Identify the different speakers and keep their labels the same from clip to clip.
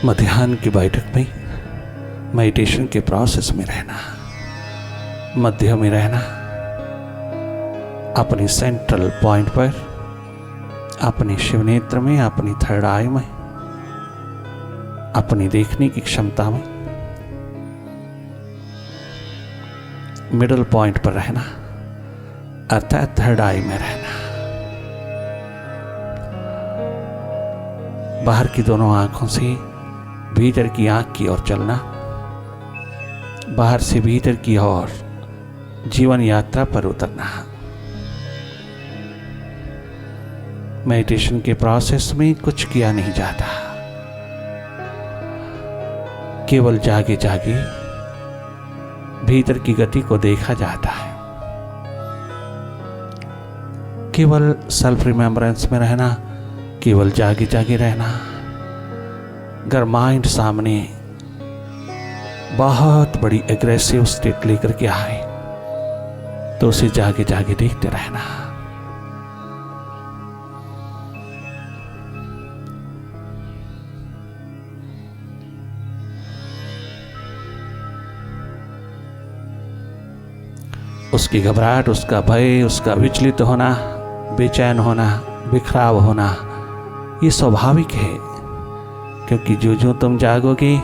Speaker 1: मध्याह्न की बैठक में मेडिटेशन के प्रोसेस में रहना, मध्य में रहना, अपनी सेंट्रल पॉइंट पर, अपने शिव नेत्र में, अपनी थर्ड आई में, अपनी देखने की क्षमता में, मिडल पॉइंट पर रहना, अर्थात थर्ड आई में रहना। बाहर की दोनों आंखों से भीतर की आंख की ओर चलना, बाहर से भीतर की ओर जीवन यात्रा पर उतरना। मेडिटेशन के प्रोसेस में कुछ किया नहीं जाता, केवल जागे जागे भीतर की गति को देखा जाता है। केवल सेल्फ रिमेम्बरेंस में रहना, केवल जागे जागे रहना। अगर माइंड सामने बहुत बड़ी एग्रेसिव स्टेट लेकर के आए तो उसे जागे जागे देखते रहना। उसकी घबराहट, उसका भय, उसका विचलित होना, बेचैन होना, बिखराव होना, ये स्वाभाविक है, क्योंकि जो जो तुम जागोगे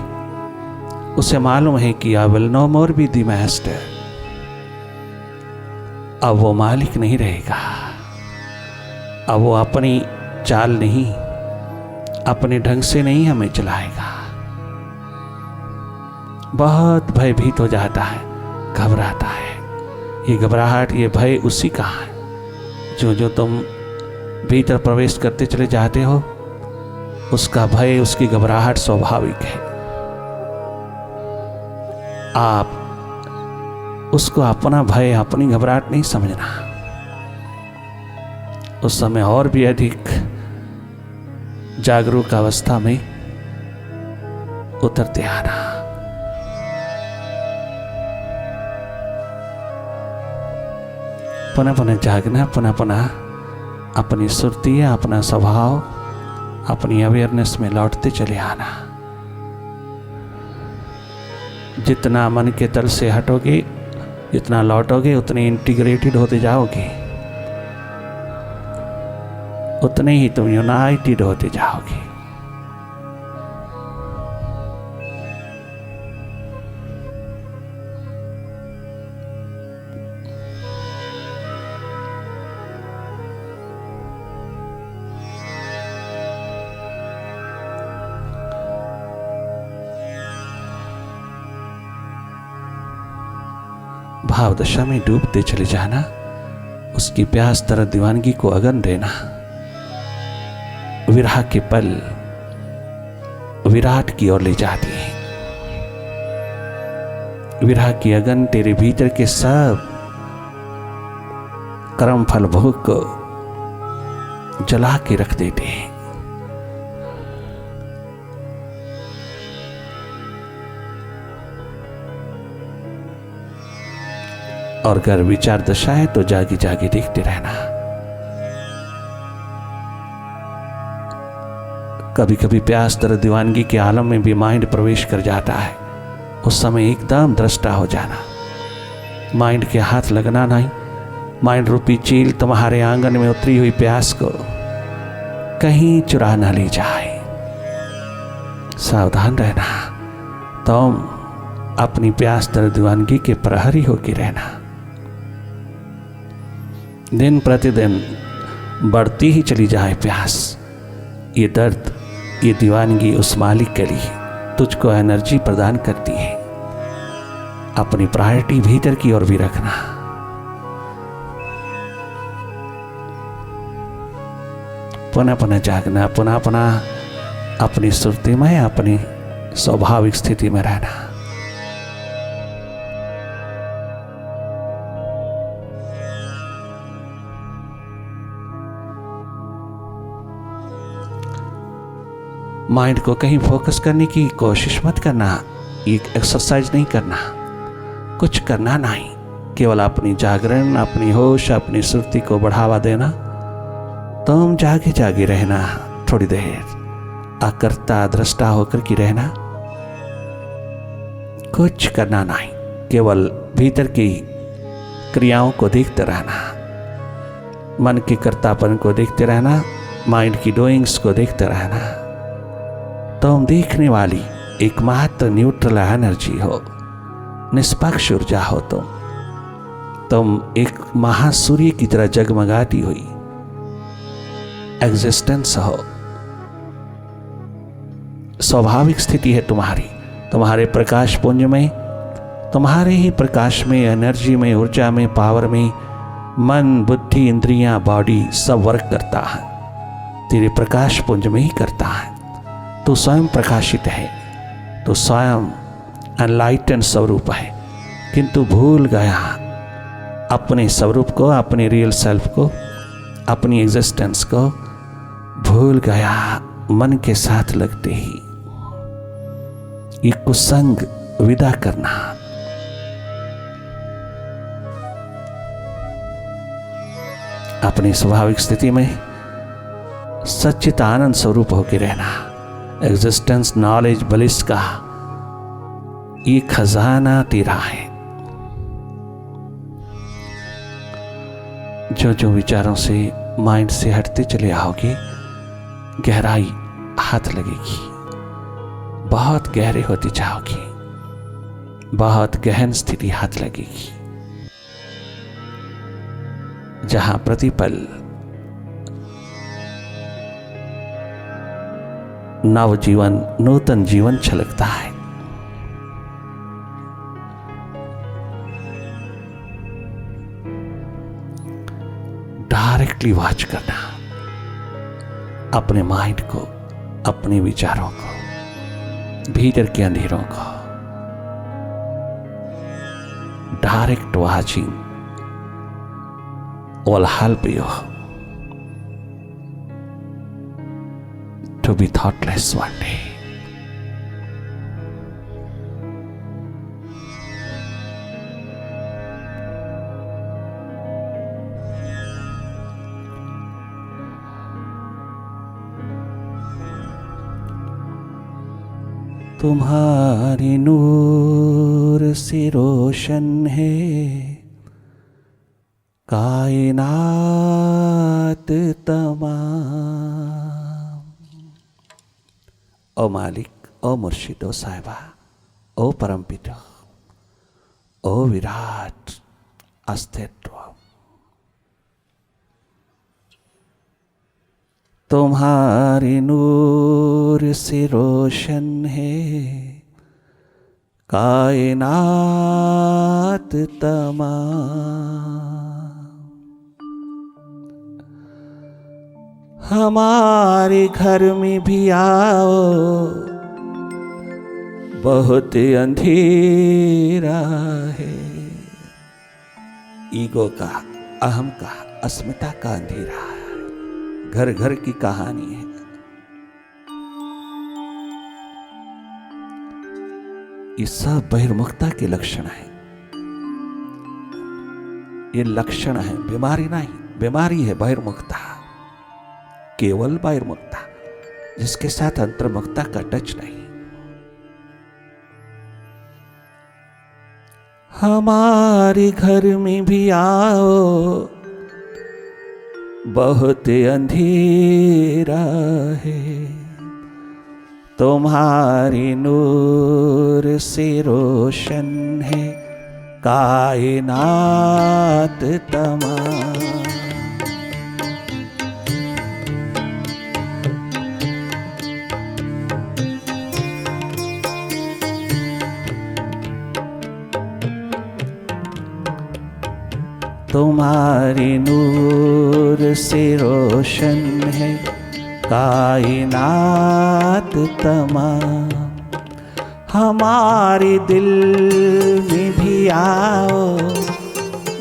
Speaker 1: उसे मालूम है कि I will no more be the master. अब वो मालिक नहीं रहेगा, अब वो अपनी चाल नहीं, अपने ढंग से नहीं हमें चलाएगा। बहुत भयभीत हो जाता है, घबराता है। ये घबराहट, ये भय उसी का है। जो जो तुम भीतर प्रवेश करते चले जाते हो, उसका भय, उसकी घबराहट स्वाभाविक है। आप उसको अपना भय, अपनी घबराहट नहीं समझना। उस समय और भी अधिक जागरूक अवस्था में उतरते आना। पुनः पुनः जागना, पुनः पुनः अपनी सुरती, अपना स्वभाव, अपनी अवेयरनेस में लौटते चले आना। जितना मन के तल से हटोगे, जितना लौटोगे, उतने इंटीग्रेटेड होते जाओगे, उतने ही तुम यूनाइटेड होते जाओगे। भाव दशा में डूबते चले जाना, उसकी प्यास तरह दीवानगी को अगन देना। विरह के पल विराट की ओर ले जाती है। विरह की अगन तेरे भीतर के सब कर्म फल भोग को जला के रख देते हैं। और अगर विचार दशा है तो जागे जागे देखते रहना। कभी कभी प्यास तरह दीवानगी के आलम में भी माइंड प्रवेश कर जाता है। उस समय एकदम दृष्टा हो जाना, माइंड के हाथ लगना नहीं। माइंड रूपी चील तुम्हारे आंगन में उतरी हुई प्यास को कहीं चुरा ना ले जाए। सावधान रहना, तुम अपनी प्यास तरह दीवानगी के प्रहरी होके रहना। दिन प्रतिदिन बढ़ती ही चली जाए प्यास। ये दर्द, ये दीवानगी उस मालिक के लिए तुझको एनर्जी प्रदान करती है। अपनी प्रायोरिटी भीतर की ओर भी रखना। पुनः पुनः जागना, पुनः पुनः अपनी सुरती में, अपनी स्वाभाविक स्थिति में रहना। माइंड को कहीं फोकस करने की कोशिश मत करना। एक एक्सरसाइज नहीं करना, कुछ करना नहीं, केवल अपनी जागरण, अपनी होश, अपनी सुरती को बढ़ावा देना। तुम जागे जागे रहना थोड़ी देर, अकर्ता दृष्टा होकर के रहना, कुछ करना नहीं, केवल भीतर की क्रियाओं को देखते रहना, मन के कर्तापन को देखते रहना, माइंड की डूइंग्स को देखते रहना। तुम देखने वाली एकमात्र न्यूट्रल एनर्जी हो, निष्पक्ष ऊर्जा हो। तुम एक महासूर्य की तरह जगमगाती हुई एग्जिस्टेंस हो। स्वाभाविक स्थिति है तुम्हारी, तुम्हारे प्रकाश पुंज में, तुम्हारे ही प्रकाश में, एनर्जी में, ऊर्जा में, पावर में मन, बुद्धि, इंद्रियां, बॉडी सब वर्क करता है, तेरे प्रकाश पुंज में ही करता है। तो स्वयं प्रकाशित है, तो स्वयं एनलाइटन स्वरूप है, किंतु भूल गया अपने स्वरूप को, अपने रियल सेल्फ को, अपनी एग्जिस्टेंस को भूल गया मन के साथ लगते ही। ये कुसंग विदा करना, अपनी स्वाभाविक स्थिति में सच्चित आनंद स्वरूप होकर रहना। एग्जिस्टेंस, नॉलेज, ब्लिस का ये खजाना तेरा है। जो जो विचारों से माइंड से हटते चले आओगे, गहराई हाथ लगेगी, बहुत गहरे होते जाओगे, बहुत गहन स्थिति हाथ लगेगी, जहां प्रतिपल नव जीवन, नूतन जीवन छलकता है। डायरेक्टली वॉच करना अपने माइंड को, अपने विचारों को, भीतर के अंधेरों को। Direct watching will help you to be thoughtless one day. तुम्हारी नूर से रोशन है कायनात तमाम। ओ मालिक, ओ मुर्शिद, ओ साहिबा, ओ परमपिता, ओ विराट अस्तित्व, तुम्हारी नूर से रोशन है कायनात तमाम। हमारे घर में भी आओ, बहुत अंधेरा है। ईगो का, अहम का, अस्मिता का अंधेरा है, घर घर की कहानी है। ये सब बहिर्मुखता के लक्षण है। ये लक्षण है, बीमारी नहीं, बीमारी है बहिर्मुखता, केवल बहिर्मुखता, जिसके साथ अंतर्मुखता का टच नहीं। हमारे घर में भी आओ, बहुत अंधेरा है, तुम्हारी नूर से रोशन है कायनात तमाम। तुम्हारी नूर से रोशन है कायनात तमाम। हमारे दिल में भी आओ,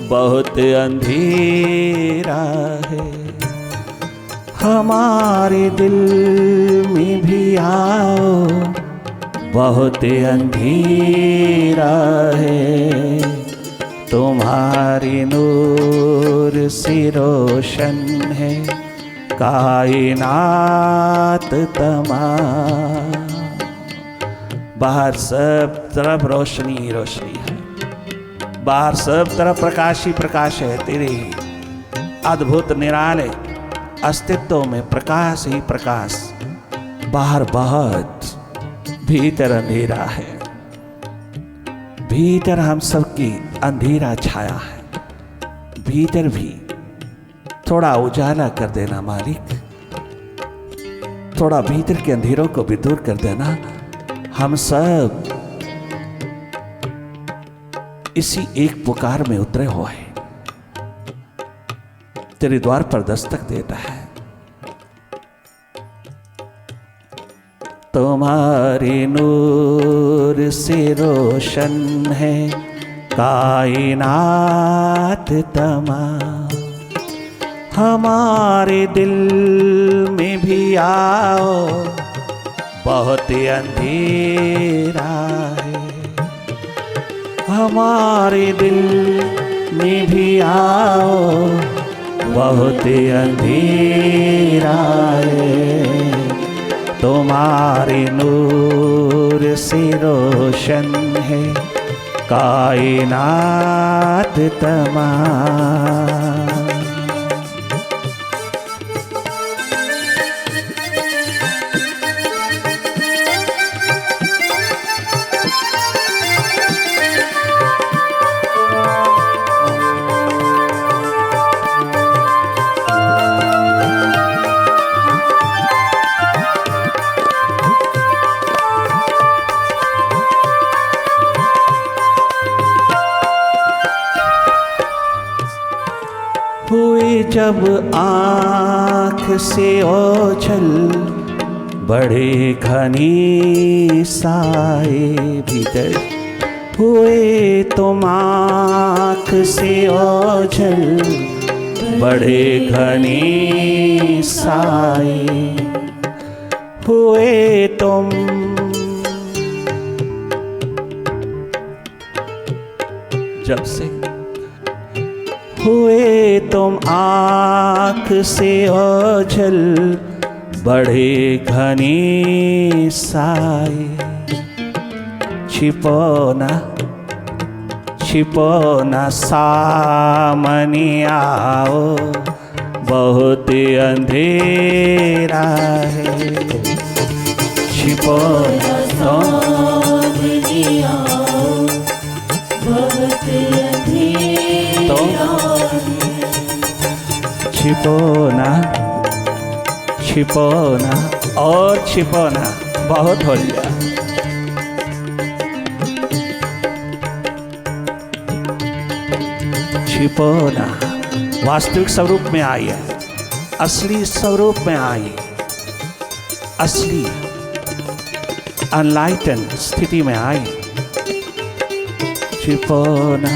Speaker 1: बहुत अंधेरा है। हमारे दिल में भी आओ, बहुत अंधेरा है, तुम्हारी नूर से रोशन है कायनात तमाम। बाहर सब तरफ रोशनी ही रोशनी है, बाहर सब तरफ प्रकाश ही प्रकाश है। तेरे अद्भुत निराले अस्तित्व में प्रकाश ही प्रकाश। बाहर बहुत, भीतर अंधेरा है, भीतर हम सबकी अंधेरा छाया है। भीतर भी थोड़ा उजाला कर देना मालिक, थोड़ा भीतर के अंधेरों को भी दूर कर देना। हम सब इसी एक पुकार में उतरे हुए हैं, तेरे द्वार पर दस्तक देता है। तुम्हारे नूर से रोशन है कायनात तमाम। हमारे दिल में भी आओ, बहुत अंधेरा है। हमारे दिल में भी आओ, बहुत अंधेरा है। तुम्हारे नूर से रोशन है कायनात तमाम। हुए जब आँख से ओझल, बड़े घनी साए भीतर। हुए तुम आँख से ओझल, बड़े घनी साए। हुए तुम जब से हुए तुम आँख से ओझल, बड़े घनी साए। छिपो ना सामने आओ, बहुत अंधेरा है। छिपो ना सामने आओ, बहुत अंधेरा। छिपो ना और छिपो ना, बहुत हो लिया। छिपो ना, वास्तविक स्वरूप में आई है, असली स्वरूप में आई, असली अनलाइटन स्थिति में आई। छिपो ना,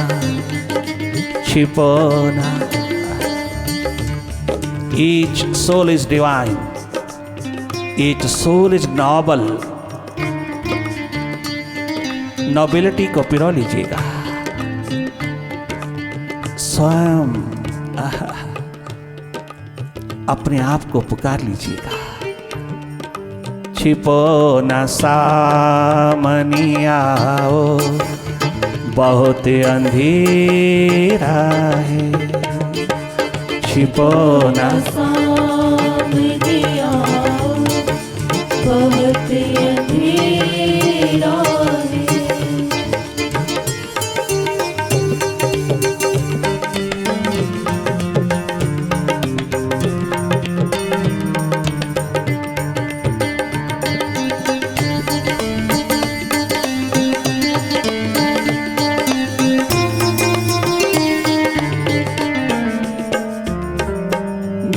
Speaker 1: छिपो ना। Each soul is divine. Each soul is noble. Nobility को पिरो लीजिएगा स्वयं, अपने आप को पुकार लीजिएगा। छिपो न सामने आओ, बहुत अंधेरा है। छिपो न सामने आओ, बहुत अंधेरा है।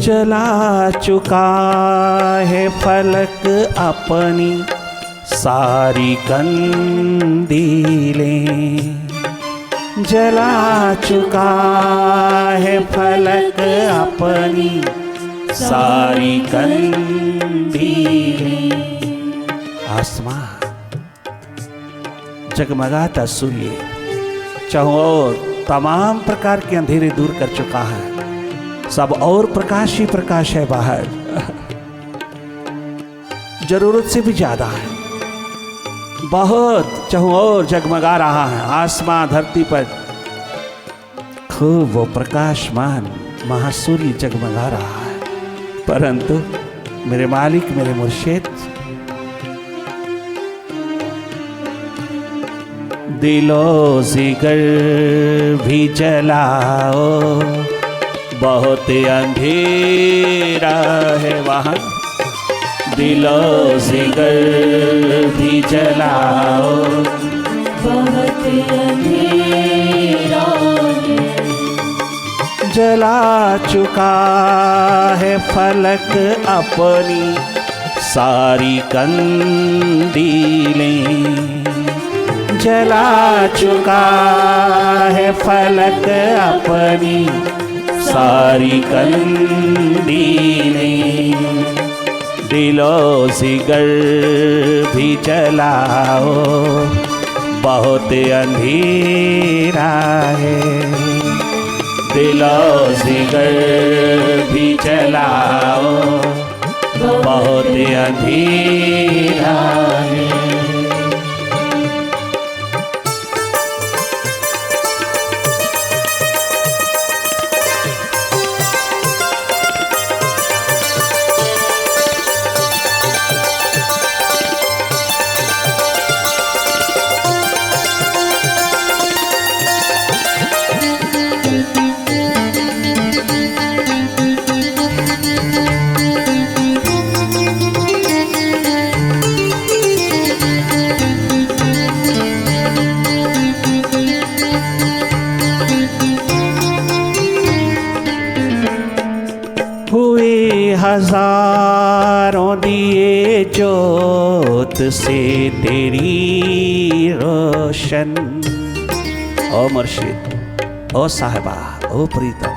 Speaker 1: जला चुका है फलक अपनी सारी कंदीलें। जला चुका है फलक अपनी सारी कंदीलें। आसमां जगमगाता सूर्य चारों ओर तमाम प्रकार के अंधेरे दूर कर चुका है। सब और प्रकाश ही प्रकाश है बाहर, जरूरत से भी ज्यादा है। बहुत चारों ओर जगमगा रहा है आसमां धरती पर, खूब वो प्रकाशमान महासूर्य जगमगा रहा है, परंतु मेरे मालिक मेरे मुर्शिद दिलो जिगर भी जलाओ, बहुत अंधेरा है वहाँ, दिलो जिगर भी जलाओ,
Speaker 2: बहुत अंधेरा है।
Speaker 1: जला चुका है फलक अपनी सारी कंदीलें, जला चुका है फलक अपनी सारी कंदीलें, दिलो जिगर भी जलाओ, बहुत अंधेरा है, दिलो जिगर भी जलाओ, बहुत अंधेरा है। हजारों दिए जोत से तेरी रोशन, ओ मुर्शिद, ओ साहिबा, ओ प्रीतम,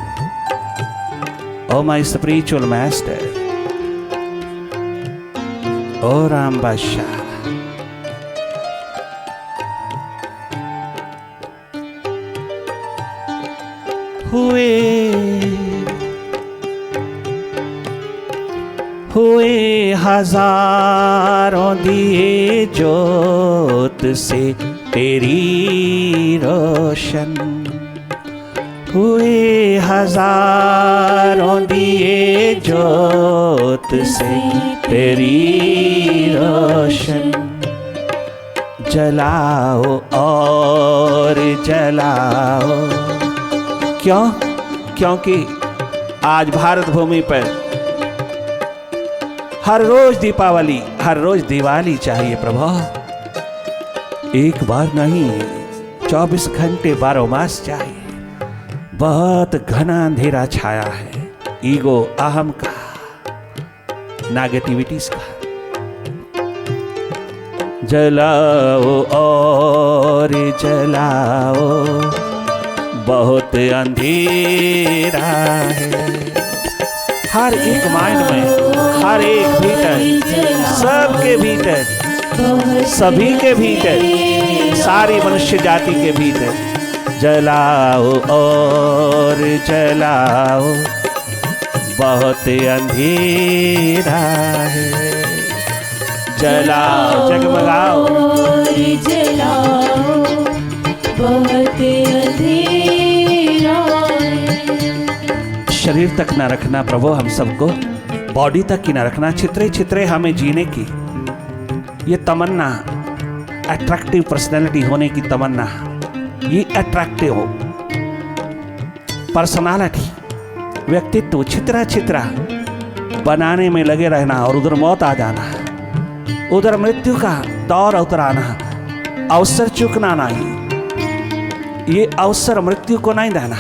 Speaker 1: ओ माय स्पिरिचुअल मास्टर, ओ राम बादशाह, हुए हजारों दिए जोत से तेरी रोशन, हुए हजारों दिए जोत से तेरी रोशन, जलाओ और जलाओ। क्यों? क्योंकि आज भारत भूमि पर हर रोज दीपावली, हर रोज दिवाली चाहिए प्रभु, एक बार नहीं, 24 घंटे 12 मास चाहिए। बहुत घना अंधेरा छाया है ईगो, अहम का, नेगेटिविटीज का। जलाओ और जलाओ, बहुत अंधेरा है। हर एक माइंड में, हर एक भीतर, सबके भीतर, सभी के भीतर, सारी मनुष्य जाति के भीतर, जलाओ और जलाओ, बहुत अंधेरा है। जलाओ, जगमगाओ,
Speaker 2: जलाओ, बहुत अंधेरा है।
Speaker 1: शरीर तक ना रखना प्रभु हम सबको, बॉडी तक की ना रखना, छितरे छितरे हमें जीने की ये तमन्ना, अट्रैक्टिव पर्सनैलिटी होने की तमन्ना, ये अट्रैक्टिव हो पर्सनालिटी, व्यक्तित्व छितरा छितरा बनाने में लगे रहना और उधर मौत आ जाना, उधर मृत्यु का दौर उतराना, अवसर चूकना नहीं, ये अवसर मृत्यु को नहीं देना।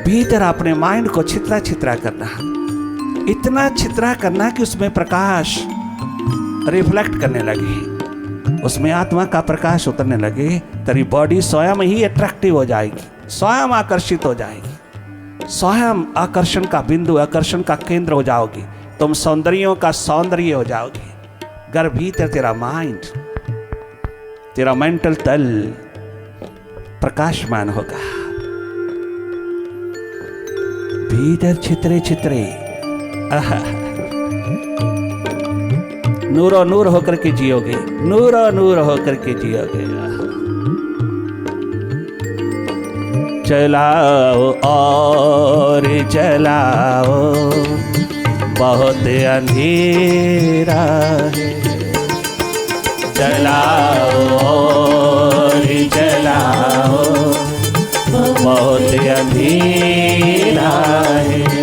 Speaker 1: भीतर अपने माइंड को छितरा छितरा करना, इतना छितरा करना कि उसमें प्रकाश रिफ्लेक्ट करने लगे, उसमें आत्मा का प्रकाश उतरने लगे, तेरी बॉडी स्वयं ही अट्रैक्टिव हो जाएगी, स्वयं आकर्षित हो जाएगी, स्वयं आकर्षण का बिंदु, आकर्षण का केंद्र हो जाओगी, तुम सौंदर्यों का सौंदर्य हो जाओगी। घर भीतर तेरा माइंड, तेरा मेंटल तल प्रकाशमान होगा। भीतर छितरे छितरे आहा, नूरो नूर होकर के जियोगे, नूरो नूर होकर के जियोगे। जलाओ और जलाओ, बहुत अंधेरा है। जलाओ और जलाओ, बहुत अंधेरा है।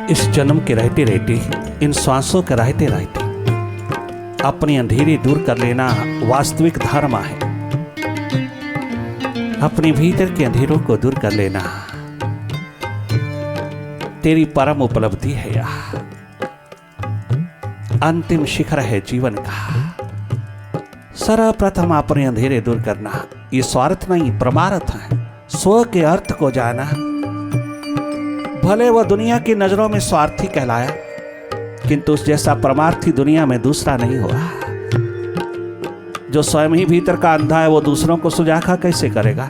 Speaker 1: इस जन्म के रहते रहते, इन श्वासों के रहते रहते अपनी अंधेरी दूर कर लेना वास्तविक धर्म है। अपने भीतर के अंधेरों को दूर कर लेना तेरी परम उपलब्धि है। यह अंतिम शिखर है जीवन का। सर्वप्रथम अपने अंधेरे दूर करना, ये स्वार्थ नहीं परमार्थ है। स्व के अर्थ को जाना। भले वह दुनिया की नजरों में स्वार्थी कहलाया, किंतु उस जैसा परमार्थी दुनिया में दूसरा नहीं हुआ। जो स्वयं ही भीतर का अंधा है, वो दूसरों को सुजाखा कैसे करेगा?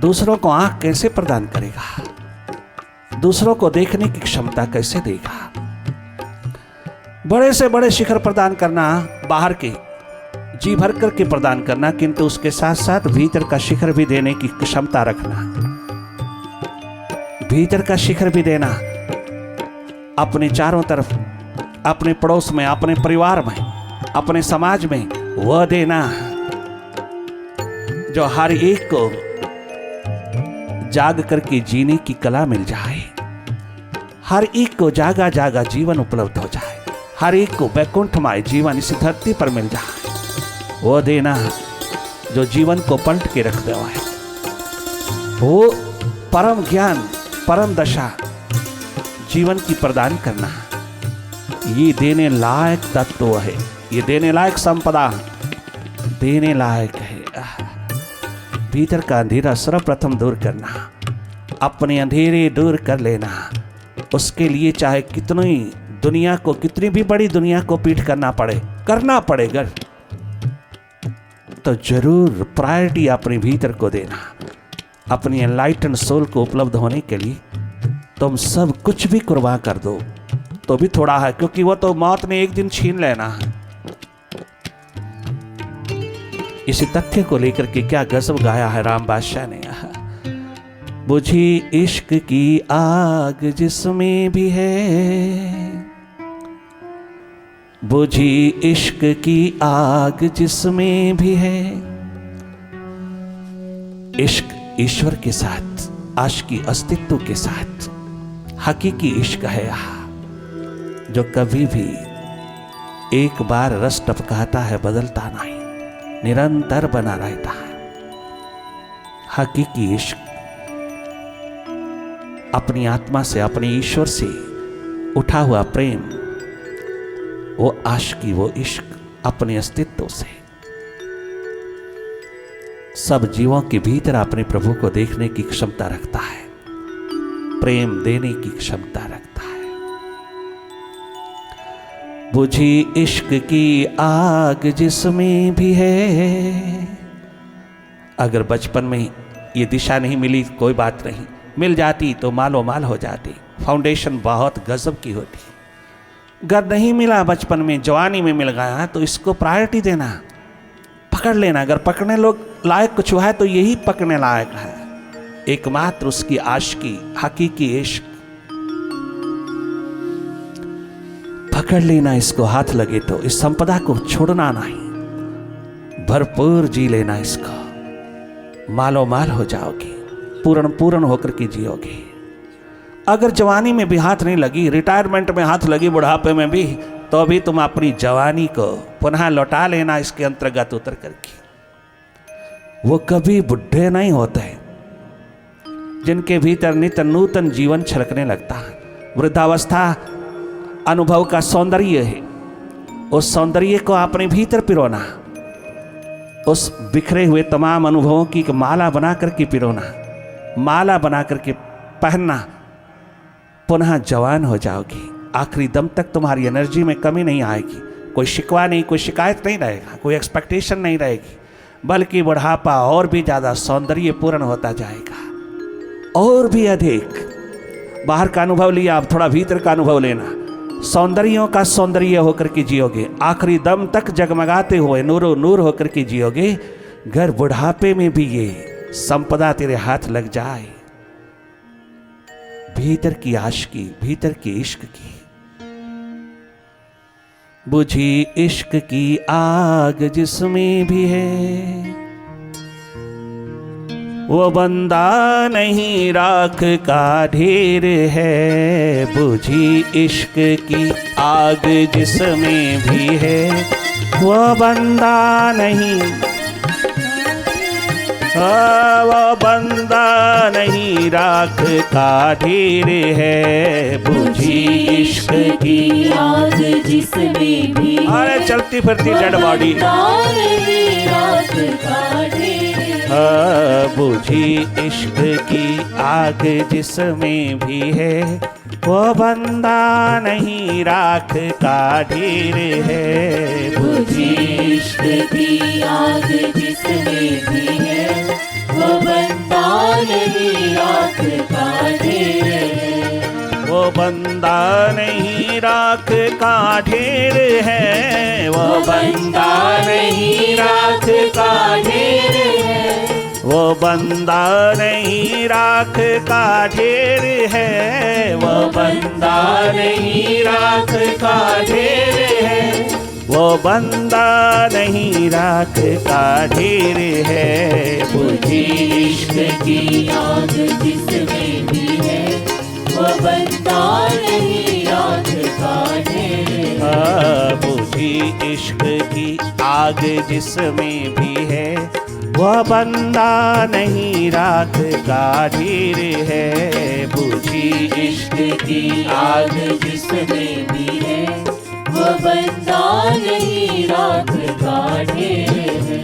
Speaker 1: दूसरों को आंख कैसे प्रदान करेगा? दूसरों को देखने की क्षमता कैसे देगा? बड़े से बड़े शिखर प्रदान करना, बाहर के जी भर करके प्रदान करना, किंतु उसके साथ साथ भीतर का शिखर भी देने की क्षमता रखना। भीतर का शिखर भी देना, अपने चारों तरफ, अपने पड़ोस में, अपने परिवार में, अपने समाज में वह देना जो हर एक को जाग करके जीने की कला मिल जाए। हर एक को जागा जागा जीवन उपलब्ध हो जाए। हर एक को वैकुंठमय जीवन इस धरती पर मिल जाए। वो देना जो जीवन को पलट के रख देवा है। वो परम ज्ञान, परम दशा जीवन की प्रदान करना, ये देने लायक तत्व है। ये देने लायक संपदा देने लायक है। भीतर का अंधेरा सर्वप्रथम दूर करना, अपने अंधेरे दूर कर लेना। उसके लिए चाहे कितनी दुनिया को, कितनी भी बड़ी दुनिया को पीठ करना पड़ेगा, तो जरूर प्रायोरिटी अपने भीतर को देना। अपनी एनलाइटन सोल को उपलब्ध होने के लिए तुम सब कुछ भी कुर्बान कर दो तो भी थोड़ा है, क्योंकि वो तो मौत ने एक दिन छीन लेना है। इसी तथ्य को लेकर के क्या गजब गाया है राम बादशाह ने। बुझी इश्क की आग जिसमें भी है, बुझी इश्क की आग जिसमें भी है। इश्क ईश्वर के साथ, आशिकी अस्तित्व के साथ हकीकी इश्क है जो कभी भी एक बार रस टपकाता है, बदलता नहीं, निरंतर बना रहता है। हकीकी इश्क अपनी आत्मा से, अपने ईश्वर से उठा हुआ प्रेम, वो आशिकी, वो इश्क अपने अस्तित्व से सब जीवों के भीतर अपने प्रभु को देखने की क्षमता रखता है, प्रेम देने की क्षमता रखता है। बुझी इश्क की आग जिसमें भी है। अगर बचपन में ये दिशा नहीं मिली कोई बात नहीं, मिल जाती तो मालो माल हो जाती। फाउंडेशन बहुत गजब की होती। अगर नहीं मिला बचपन में, जवानी में मिल गया तो इसको प्रायोरिटी देना, पकड़ लेना। अगर पकड़ने लोग लायक कुछ है तो यही पकड़ने लायक है, एकमात्र उसकी आशिकी, हकीकी इश्क। पकड़ लेना इसको, हाथ लगे तो इस संपदा को छोड़ना नहीं, भरपूर जी लेना इसको, मालो माल हो जाओगे, पूर्ण पूर्ण होकर के जियोगे। अगर जवानी में भी हाथ नहीं लगी, रिटायरमेंट में हाथ लगी, बुढ़ापे में भी, तो भी तुम अपनी जवानी को पुनः लौटा लेना इसके अंतर्गत उतर करके। वो कभी बुढ़े नहीं होते जिनके भीतर नित्य नूतन जीवन छलकने लगता है। वृद्धावस्था अनुभव का सौंदर्य है, उस सौंदर्य को अपने भीतर पिरोना, उस बिखरे हुए तमाम अनुभवों की माला बना करके पिरोना, माला बना करके पहनना, पुनः जवान हो जाओगी। आखिरी दम तक तुम्हारी एनर्जी में कमी नहीं आएगी, कोई शिकवा नहीं, कोई शिकायत नहीं रहेगा, कोई एक्सपेक्टेशन नहीं रहेगी, बल्कि बुढ़ापा और भी ज़्यादा सौंदर्यपूर्ण होता जाएगा, और भी अधिक। बाहर का अनुभव लिया, अब थोड़ा भीतर का अनुभव लेना। सौंदर्यों का सौंदर्य होकर के जियोगे, आखिरी दम तक जगमगाते हुए नूरो नूर होकर के जियोगे। घर बुढ़ापे में भी ये संपदा तेरे हाथ लग जाए, भीतर की आशिकी, भीतर की इश्क की। बुझी इश्क की आग जिसमें भी है, वो बंदा नहीं राख का ढेर है। बुझी इश्क की आग जिसमें भी है, वो बंदा नहीं, वो बंदा नहीं राख का ढेर है। बुझी इश्क की
Speaker 2: आग जिसमें भी है,
Speaker 1: अरे चलती फिरती डेड बॉडी।
Speaker 2: रात का ढेर
Speaker 1: बुझी इश्क की आग जिसमें भी है, वो बंदा नहीं राख का ढेर है।
Speaker 2: बुझी इश्क की आग जिसमें भी है, वो बंदा नहीं राख का ढेर है।
Speaker 1: वो बंदा नहीं राख का ढेर है, वो बंदा नहीं राख का ढेर है। वो बंदा नहीं राख का ढेर है, वो बंदा नहीं राख का ढेर है। वो बंदा नहीं राख का ढेर है। बुझी इश्क की
Speaker 2: आग जिसमें भी है, वो बंदा नहीं राख का ढेर है।
Speaker 1: बुझी इश्क की आग जिसमें भी है, वह बंदा नहीं राख का ढेर है। बुझी इश्क की आग
Speaker 2: जिसमें भी है, वो बंदा नहीं राख का ढेर है।